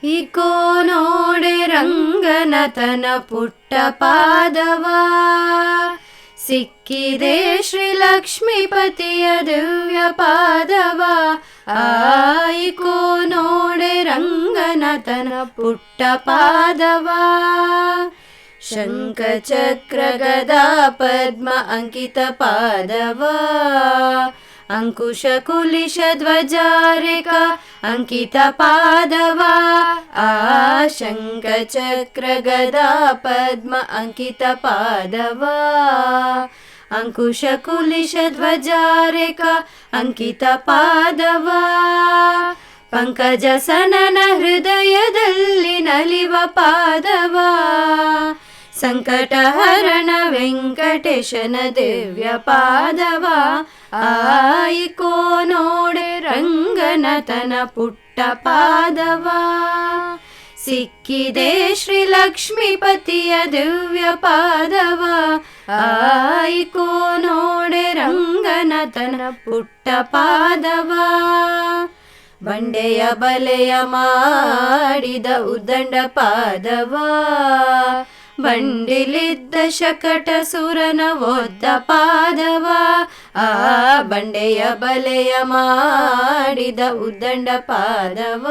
Eco ನೋಡೆ ರಂಗನತನ ಪುಟ್ಟ ಪಾದವ, ಸಿಕ್ಕಿದೆ ಶ್ರೀ ಲಕ್ಷ್ಮೀಪತಿಯ ದಿವ್ಯ ಪಾದವ. ಇಕೋ ನೋಡೆ ರಂಗನತನ ಪುಟ್ಟ ಪಾದವ, ಶಂಖ ಚಕ್ರ ಗದಾ ಪದ್ಮ ಅಂಕಿತ ಪಾದವ, ಅಂಕುಶ ಕುಲಿಶ ಧ್ವಜಾರಿಕಾ ಅಂಕಿತ ಪಾದವ. ಶಂಖ ಚಕ್ರ ಗದಾ ಪದ್ಮ ಅಂಕಿತ ಪಾದವ, ಅಂಕುಶ ಕುಲಿಶ ಧ್ವಜಾರಿಕಾ ಅಂಕಿತ ಪಾದವ. ಪಂಕಜ ಸನನ ಹೃದಯದಲ್ಲಿ ನಲಿವ ಪಾದವ, ಸಂಕಟಹರಣ ವೆಂಕಟೇಶನ ದಿವ್ಯ ಪಾದವ. ಇಕೋ ನೋಡೆ ರಂಗನತನ ಪುಟ್ಟ ಪಾದವ, ಸಿಕ್ಕಿದೆ ಶ್ರೀ ಲಕ್ಷ್ಮೀಪತಿಯ ದಿವ್ಯ ಪಾದವ. ಇಕೋ ನೋಡೆ ರಂಗನತನ ಪುಟ್ಟ ಪಾದವ, ಬಂಡೆಯ ಬಲೆಯ ಮಾಡಿದ ಉದ್ದಂಡ ಪಾದವ, ಬಂಡಿಲಿದ್ದ ಶಕಟ ಸುರನ ಒದ್ದ ಪಾದವ. ಬಂಡೆಯ ಬಲೆಯ ಮಾಡಿದ ಉದ್ದಂಡ ಪಾದವ,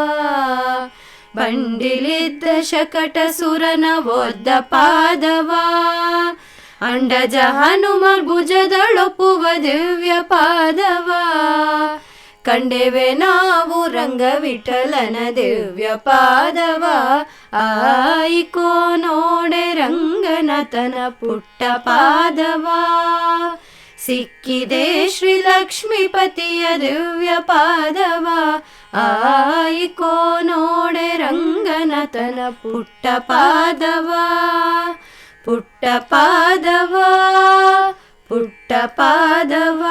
ಬಂಡಿಲಿದ್ದ ಶಕಟ ಸುರನ ಒದ್ದ ಪಾದವ. ಅಂಡಜ ಹನುಮ ಭುಜದಳೊಪ್ಪುವ ದಿವ್ಯ ಪಾದವ, ಕಂಡೆವೆ ನಾವು ರಂಗವಿಠಲನ ದಿವ್ಯ ಪಾದವ. ಇಕೋ ನೋಡೆ ರಂಗನತನ ಪುಟ್ಟ ಪಾದವ, ಸಿಕ್ಕಿದೆ ಶ್ರೀ ಲಕ್ಷ್ಮೀಪತಿಯ ದಿವ್ಯ ಪಾದವ. ಇಕೋ ನೋಡೆ ರಂಗನತನ ಪುಟ್ಟ ಪಾದವ, ಪುಟ್ಟ ಪಾದವ, ಪುಟ್ಟ ಪಾದವ.